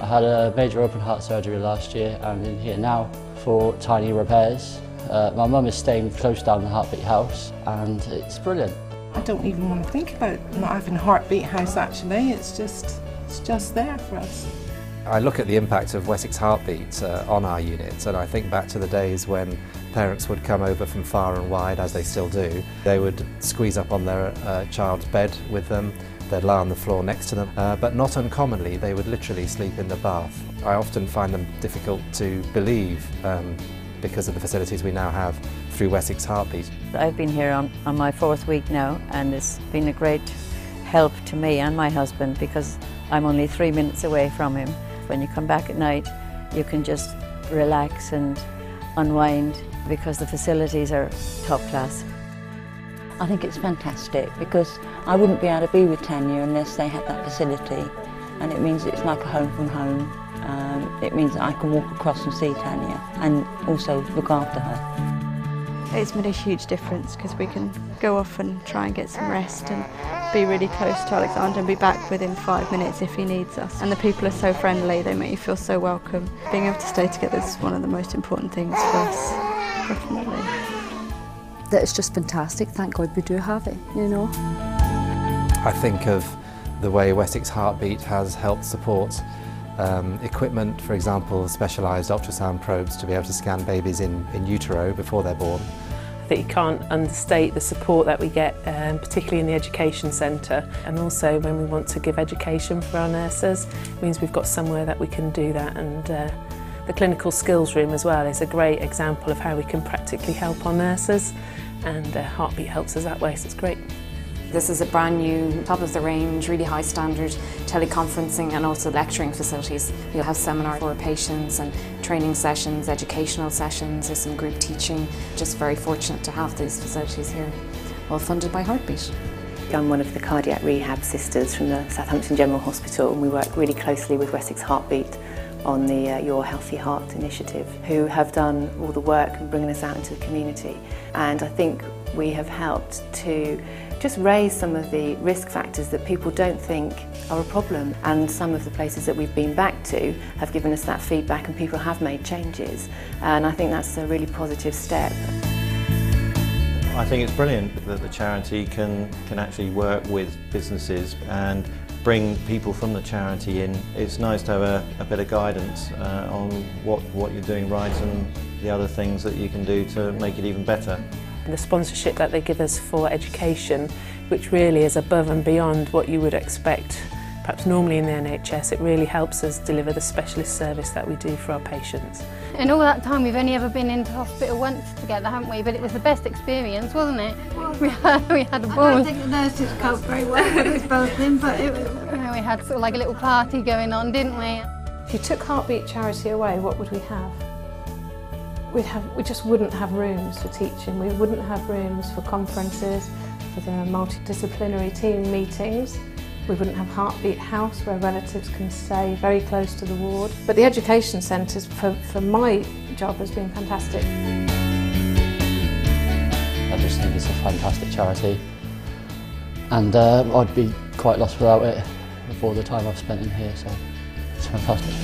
I had a major open heart surgery last year and I'm in here now for tiny repairs. My mum is staying close down the Heartbeat house and it's brilliant. I don't even want to think about not having Heartbeat house actually, it's just there for us. I look at the impact of Wessex Heartbeat on our unit, and I think back to the days when parents would come over from far and wide, as they still do. They would squeeze up on their child's bed with them, they'd lie on the floor next to them, but not uncommonly they would literally sleep in the bath. I often find them difficult to believe because of the facilities we now have through Wessex Heartbeat. I've been here on my 4th week now, and it's been a great help to me and my husband because I'm only 3 minutes away from him. When you come back at night, you can just relax and unwind because the facilities are top class. I think it's fantastic because I wouldn't be able to be with Tanya unless they had that facility, and it means it's like a home from home. It means that I can walk across and see Tanya and also look after her. It's made a huge difference because we can go off and try and get some rest and be really close to Alexander and be back within 5 minutes if he needs us. And the people are so friendly, they make you feel so welcome. Being able to stay together is one of the most important things for us, definitely. That it's just fantastic, thank God we do have it, you know. I think of the way Wessex Heartbeat has helped support equipment, for example, specialised ultrasound probes to be able to scan babies in utero before they're born. I think you can't understate the support that we get, particularly in the education centre, and also when we want to give education for our nurses, it means we've got somewhere that we can do that, and the clinical skills room as well is a great example of how we can practically help our nurses, and Heartbeat helps us that way, so it's great. This is a brand new, top of the range, really high standard teleconferencing and also lecturing facilities. We'll have seminars for patients and training sessions, educational sessions, there's some group teaching. Just very fortunate to have these facilities here, all funded by Heartbeat. I'm one of the cardiac rehab sisters from the Southampton General Hospital, and we work really closely with Wessex Heartbeat on the Your Healthy Heart initiative, who have done all the work and bringing us out into the community. And I think we have helped to just raise some of the risk factors that people don't think are a problem, and some of the places that we've been back to have given us that feedback and people have made changes, and I think that's a really positive step. I think it's brilliant that the charity can actually work with businesses and bring people from the charity in. It's nice to have a bit of guidance on what you're doing right and the other things that you can do to make it even better. The sponsorship that they give us for education, which really is above and beyond what you would expect perhaps normally in the NHS, it really helps us deliver the specialist service that we do for our patients. In all that time we've only ever been into hospital once together, haven't we? But it was the best experience, wasn't it? We had a ball. I don't think the nurses coped very well with both of them, but it was... We had sort of like a little party going on, didn't we? If you took Heartbeat Charity away, what would we have? We just wouldn't have rooms for teaching, we wouldn't have rooms for conferences, for the multidisciplinary team meetings. We wouldn't have Heartbeat House where relatives can stay very close to the ward. But the education centres for my job has been fantastic. I just think it's a fantastic charity, and I'd be quite lost without it for all the time I've spent in here, so it's fantastic.